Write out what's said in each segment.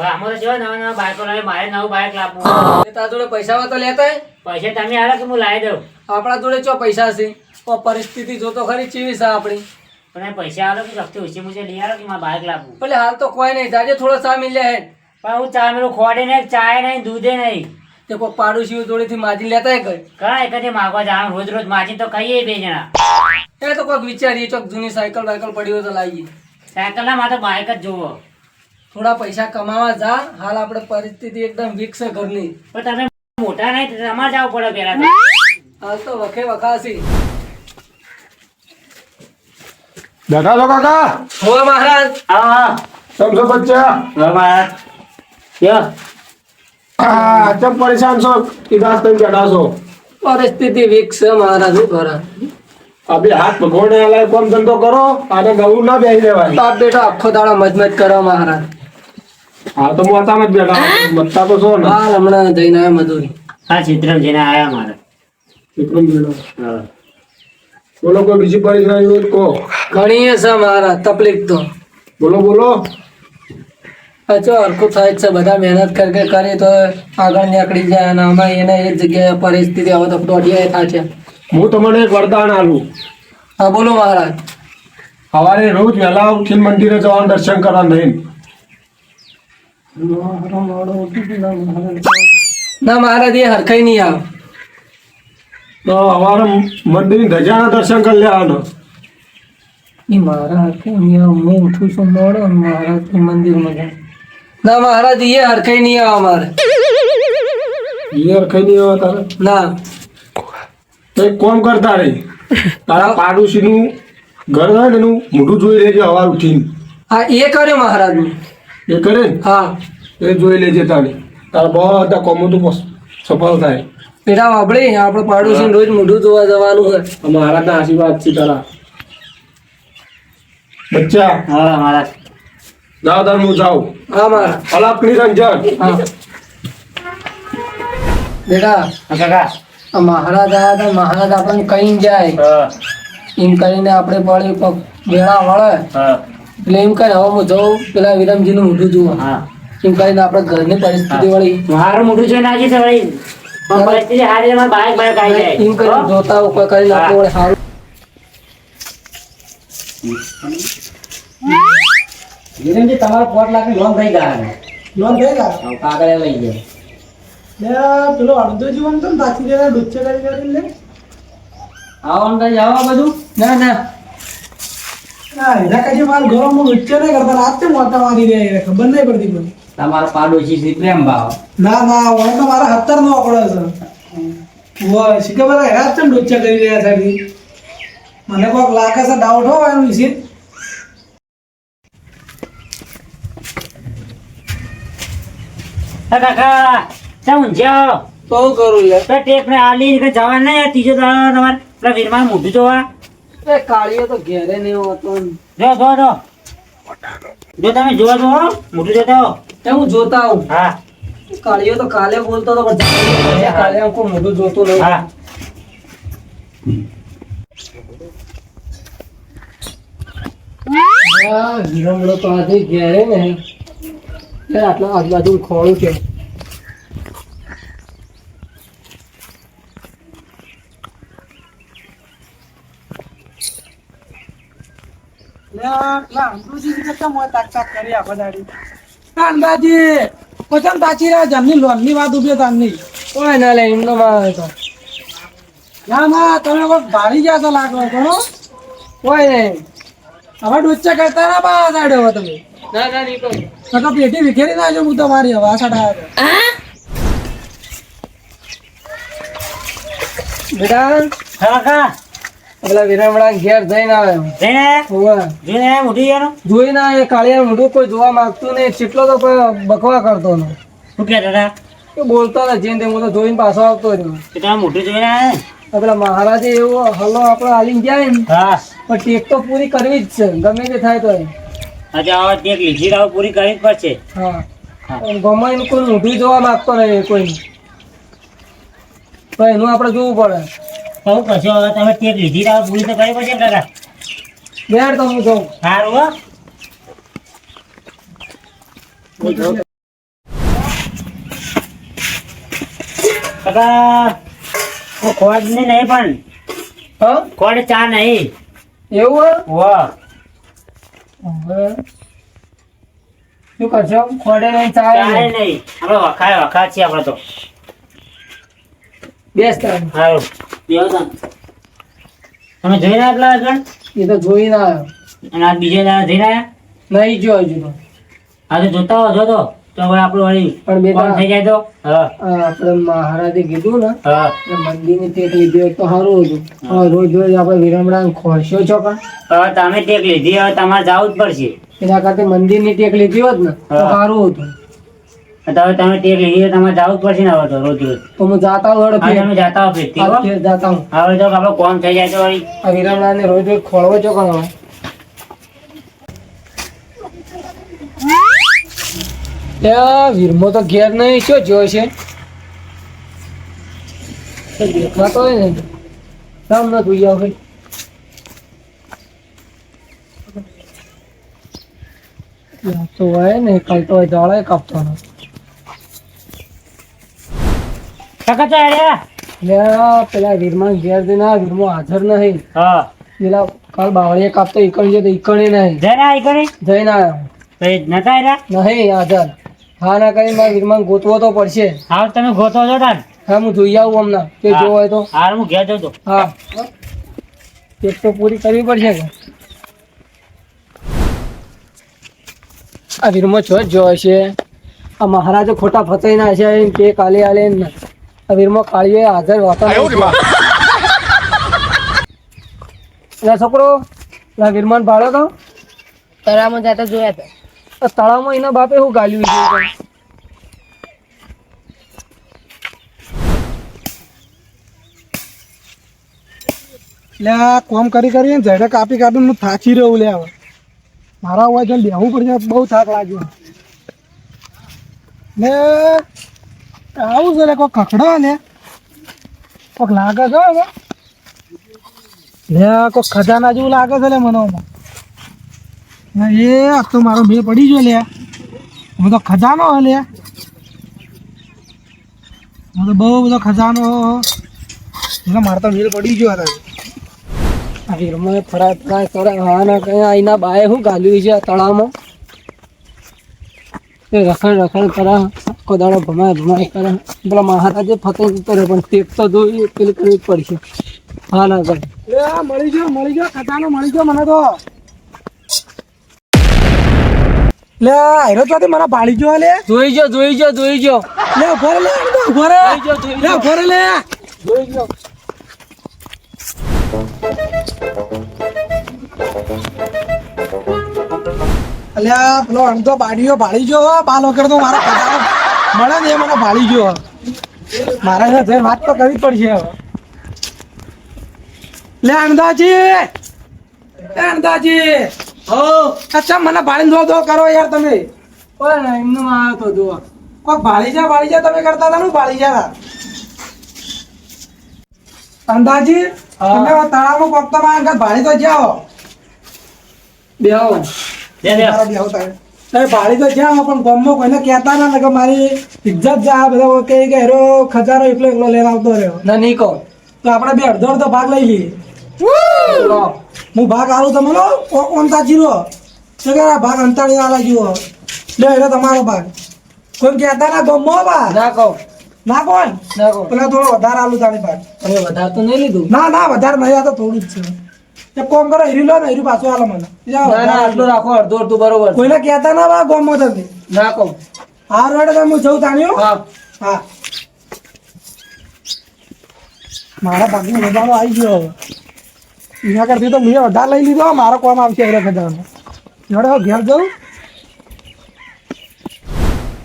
આમાં તો જો નવા બાઈકો લાવે મારે નવું બાઈક લાવવું તારા જોડે પૈસા હોય તો લેતા આય. પૈસા તમે આલો કે હું લાવી દઉં આપણા જોડે ચો પૈસા છે તો પરિસ્થિતિ જોતો ખરી ચીવી છે આપણી. પણ પૈસા આલો કે રખતી ઓછી મુજે લઈ આલો કે મારે બાઈક લાવવું એટલે હાલ તો કોઈ નહીં જાજે થોડો ચા મિલ્યા હે પણ હું ચા મેળું ખોડે નહીં ચાય નહીં દૂધે નહીં તે કોઈ પાડોશી જોડેથી માજી લેતા આય કઈ. કઈ કદી માગવા જવાનું રોજ રોજ માજી તો ખાઈએ બે જણા એ તો કોઈક વિચારીએ ચોક જૂની સાયકલ વાયકલ પડી હોય તો લાવીએ. સાયકલ ના મારે બાઈક જ જોવો થોડા પૈસા કમાવા જા. હાલ આપણે પરિસ્થિતિ એકદમ વીક છે ઘરની. પણ તમે મોટા નહીં તો તમારે જવું પડે પેલા તો હાલ તો વખે વખાસી. બેઠા છો કાકા? હો મહારાજ. હા સમજો બચ્ચા? મહારાજ કયો ચમ પરેશાન છો? કીધા તમે બેઠા છો? પરિસ્થિતિ વીક છે મહારાજ. શું કરા? અભી હાથ ભગવાને આલાય કોમ ધંધો કરો અને ગવું ના બેસી દેવાય. બાપ બેટો આખો દાડો મજમત કરો મહારાજ. હા તો હું હતા જ બેઠા મતતા તો છો ને. હાલ હમણાં જઈને આવ્યા મજૂરી. હા ચિત્રમ જઈને આયા મારે વિક્રમ બેઠો. હા બોલો કોઈ બીજી પરેશાની હોય તો કહો. ઘણી છે મહારાજ તકલીફ તો. બોલો બોલો. અચો હરખું થાય જ છે. બધા મહેનત કરી તો આગળ નીકળી જાય અને અમે એને એ જગ્યાએ પરિસ્થિતિ હવે તો દોઢિયા થાય છે. હું તમને એક વરદાન આલું. હા બોલો મહારાજ. સવારે રોજ વહેલા ઉઠીને મંદિરે જવાનું દર્શન કરવા નહીં. ના મહારાજ એ હરખાઈ નહીં આવે. તો સવારે મંદિરની ધજાના દર્શન કરી લેવાના. એ મારા હરખાઈ નહીં આવે. હું ઉઠું છું મોડો અને મહારાજ મંદિરમાં જાય. ના મહારાજ એ હરખાઈ નહીં આવે અમારે. યાર કઈ નહીં આવે તારે. ના તો એક કોમ કરતા રહી તારા પાડોશીનું ઘર હોય ને એનું મોઢું જોઈ લેજે સવાર ઉઠીને. હા એ કર્યો મહારાજ. એ કરે ને હા એ જોઈ લેજે તારે. તારા બધા કોમો તો સફળ થાય. પેલા આપણે પાડોશી રોજ મોઢું જોવા જવાનું છે. મહારાજના આશીર્વાદ છે તારા. બચ્ચા હા મહારાજ જાઓ તાર હું જાઉં. હા મહારાજ. અલાપની રંજન. હા બેટા હા કાકા આ મહારાજ આવ્યા હતા. મહારાજ આપણને કઈ જાય હા એમ કરીને આપણે પડી પગ વેળા વળે હા એટલે એમ કરે હવે હું જઉં પેલા વિરમજીનું મોઢું જોવા. હા એમ કરીને આપણે ઘરની પરિસ્થિતિ વળી મારું મોઢું જોઈને આવી છે વળી પણ પરિસ્થિતિ હારી છે, મારે બાઈક બાઈક આવી જાય એમ કરીને જોતા હોય કોઈ કરીને આપણે વળી સારું. વિરેનજી તમારો 5 લાખની લોન થઈ ગયા લોન થઈ ગયા કાગળ લઈ જાય પેલો અડધો જીવન તો પાછી દેવા ડુચ્ચે કરી લે. આવવાનું કઈ જવા બધું ના ના એના કઈ મારા ઘરમાં ડુચ્ચે નહીં કરતા. રાત તે મોટા મારી દે ખબર નહીં પડતી કોઈ. તમારો પાડોશી શ્રી પ્રેમ ભાવ ના ના વણ તો મારા 70 નો આંકડો છે. વો શીખે બધા રાત તે ડુચ્ચે કરી રહ્યા સાહેબ. મને કોઈક લાગે છે ડાઉટ હોય એનું વિશે. કાકા ચા ઊંઝ્યો તો હું કરું લે. તો ટેપ ને આલી કે જવા નહીં ત્રીજો દાડો તમારે પેલા વીરમાં મોઢું જોવા એ કાળીઓ તો ઘેરે નહીં હોતો. જો તમે જોવા જો મોઢું જોતા હો એ હું જોતા આવું. હા કાળીઓ તો કાલે બોલતો હતો પણ કાલે હું કોઈ મોઢું જોતો નહીં. હા હીરમડો તો આજે ઘેરે ને આટલા આજુબાજુ ખોળું છે. કોઈ ના લે એમનો માં તો ના ના તમે કોઈ ભાડી ગયા તો લાગો ઘણો. કોઈ નહીં હવે ડુચ્ચા કરતા ના બા સાડે હવે તમે. ના ના નહીં કોઈ તો પેટી વિખેરી નાખજો. હું તો મારી હવે આ સાડા બેટા કાકા પેલા વિરમડા ઘેર જઈને આવે. જઈને હોવે. જોઈને મોઢું યાર જોઈને એ કાળિયા મોઢું કોઈ જોવા માંગતું નહીં. કેટલો તો કોઈ બકવા કરતો ને શું કહેતા હતા એ બોલતો ને જેમ તેમ હું તો જોઈને પાછો આવતો રહ્યો. કે તમે મોઢું જોઈને આવ્યા પેલા મહારાજે એવો હલો આપણે હાલીને જાય ને હા પણ ટેક તો પૂરી કરવી જ છે ગમે તે થાય તો. અચ્છા હવે ટેક લીધી રાવ પૂરી કરવી જ પડશે હા ગમે એનું કોઈ મોઢું જોવા માંગતો નહીં કોઈ. તો એનું આપણે જોવું પડે. કહું કશો હવે તમે ટેક લીધી રાવ પૂરી તો કરવી પડશે ને કાકા બેડ તો હું જોઉં. સારું હો કાકા ખોટ ની નહીં પણ હા ખોટ ચા નહીં. એવું વાહ હવે શું કરશો ખોડે નહીં ચાય ચાય નહીં. નહીં આપણે વખા છીએ આપણે તો. બેસ તારે. સારું બેહો તમે. તમે જોઈ રહ્યા એટલા આગળ એ તો જોઈ ના આવ્યો અને આ બીજે દાડા જઈ રહ્યા નહીં જો હજુ તો આ તો જોતા હો જો તો હવે આપણું વળી પણ બે કોમ થઈ જાય તો હા આપણે મહારાજે કીધું ને હા મંદિર ની ટેક લીધી હોત તો સારું હતું હવે રોજ રોજ આપણે વિરમડા ખોરશો છો પણ હવે તમે ટેક લીધી હવે તમારે જવું જ પડશે. એના કરતા મંદિર ની ટેક લીધી હોત ને તો હા. સારું હતું. તો હવે તમે ટેક લીધી તમારે જવું જ પડશે ને હવે તો રોજ રોજ. તો હું જાતા હોઉં હા તમે જાતા હો ફેરથી હો. ફેર જાતા હું હવે જો આપણો કોમ થઈ જાય તો વળી આ વિરમડા ને રોજ રોજ ખોળવો છો પણ હવે ત્યાં વીરમો તો ઘેર નહીં શું જોયો છે તો દેખાતો હોય ને રામ ના જોઈ આવ ભાઈ તો હોય ને કાલ તો હોય દાળે કાપતો ને કાકા તો આયા. એટલે પેલા વીરમાન ઘેર જઈને આ વીરમો હાજર નહીં હા પેલા કાલ બાવળીએ કાપતો ઈકણ છે તો ઈકણે નહીં જઈને આવી કરી જઈને આવ્યો તો એ નતા આવ્યા. નહીં હાજર હા ના કરીને મારા વીરમાન ગોતવો તો પડશે હા તમે ગોતો છો તાન. હા હું જોઈ આવું હમણાં કે જો હોય તો હાલ હું ઘેર જતો. હા એક તો પૂરી કરવી પડશે કે આ વીરમો છો જ જોવે છે આ મહારાજો ખોટા ફસાઈ ના છે એમ કે કાલે આલે એમ ના આ વીરમો કાળીએ હાજર હોતા નથી. એટલે છોકરો પેલા વીરમાન ભાડો તો તળાવમાં જતા જોયા હતા. આ તળાવમાં એના બાપે શું ગાલ્યું છે લે આ કોમ કરી કરીને ઝડે કાપી કાપીને હું થાકી રહ્યું લે હવે મારા હોય જઈને બેહવું પડશે બહુ થાક લાગ્યો ને આવું છે લે કોક ખખડો ને કોક લાગે છે હવે લે કોક ખજાના જેવું લાગે છે લે મનોમાં એ આ તો મારો મેં પડી ગયો લે હું તો ખજાનો હે લે હું તો બહુ બધો ખજાનો એટલે મારે તો મેળ પડી ગયો હતા આ વીરમો ફરાય ફરાય કરે હા ના કઈ આઈના બાએ શું ગાલ્યું છે આ તળાવમાં એ રખડ રખડ કરે આખો દાડો ભમાય ભમાય કરે પેલા મહારાજે ફસાઈ જતો રહે પણ ટેક તો જોઈ પેલી કરવી જ પડશે હા ના કરે લે આ મળી ગયો ખજાનો મળી ગયો મને તો લે આયરો ચોથી મને ભાળી ગયો લે જોઈ જો જોઈ જો જોઈ જો લે ઉભો રે લે ઉભો રે જોઈ જો જોઈ લે ઉભો રે લે જોઈ જો અલ્યા પેલો અડધો બાડીઓ ભાળી ગયો બાલ વગર તો મારો ખજાનો મળે ને એ મને ભાળી ગયો મારા સાથે વાત તો કરવી જ પડશે હવે લે અણદાજી હો અચ્છા મને ભાળીને દો દો કરો યાર તમે ઓય ના એમનું આવ્યો તો જોવા કોઈ ભાળી જા તમે કરતા હતા ને ભાળી જા અંદાજી હા. તમે હવે તળાવમાં કોક તો મારા ઘર ભાળી તો જાઓ બે આવો લે લે મારા બેહો તારે. તમે ભાળી તો જાઓ પણ ગામમાં કોઈને કહેતા ના ને કે મારી ઇજ્જત જા બધા કહે કે હેરો ખજાનો એકલો એકલો લઈને આવતો રહ્યો ના નહીં કહો તો આપણે બે અડધો અડધો ભાગ લઈ લઈએ લો. હું ભાગ આલું તમને ઓનતા જીરો તો કે આ ભાગ અંતાળી આલા જીવો લે હેરો તમારો ભાગ કોઈ કહેતા ના ગામમાં બા ના કહો ના કોણ ના કહો પેલા થોડો વધારે આલું તારી ભાગ તમે વધારે તો નહીં લીધું ના ના વધારે નહીં આ તો થોડું જ છે એક કોમ કરો હીરી લો ને હીરી પાછું આલો મને જાઓ, ના ના આટલું રાખો અડધું અડધું બરોબર છે. કોઈને કહેતા ના બા ગામમાં તમે ના કહો હા રોડે તમે હું જઉં તાણ્યો હા હા મારા ભાગનો વધારો આવી ગયો હવે એના કરતી તો મેં વધારે લઈ લીધો મારો કોમ આવશે એટલે ખજાનો જોડે હવે ઘેર જવું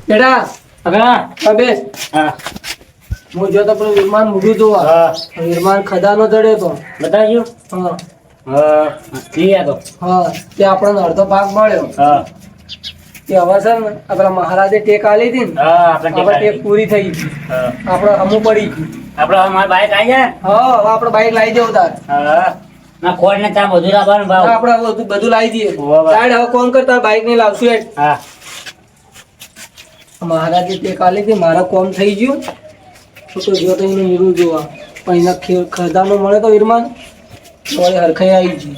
બેટા આગળ હા બેસ હા હું જો તો પેલું વિમાન મૂક્યું જોવા હા વિમાન ખજાનો જડ્યો તો બતાવજો. હા હા લઈ આ તો હા તે આપણને અડધો ભાગ મળ્યો હા તે હવે છે ને આ પેલા મહારાજે ટેક આલી હતી ને હા આપણે આપણે ટેક પૂરી થઈ ગઈ હા આપણે અમુક પડી ગઈ આપણે હવે મારા બાઈક આવી જાય હા હવે આપણે બાઈક લાવી દેવું તાર હા ના ખોટ ને ચા બધું રાખવાનું ભાવ આપણે હવે બધું લાવી દઈએ વાહ, વાહ. સાઈડ હવે કોણ કરતા બાઈક ને લાવશું હેડ હા મહારાજે ટેક આલી હતી મારા કોમ થઈ ગયું તો જો તો એને હીરું જોવા પણ એના ખજાનો મળે તો વીરમાન વળી હરખાઈ આવી ગઈ.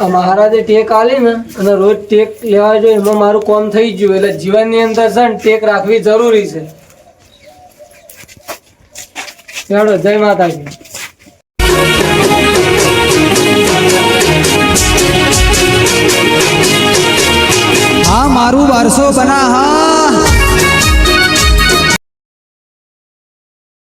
આ મહારાજે ટેક આલી ને અને રોજ ટેક લેવા જોઈએ એમાં મારું કામ થઈ ગયું. એટલે જીવનની અંદર છે ને ટેક રાખવી જરૂરી છે. ચાલો જય માતાજી. હા મારું 1200 બના હા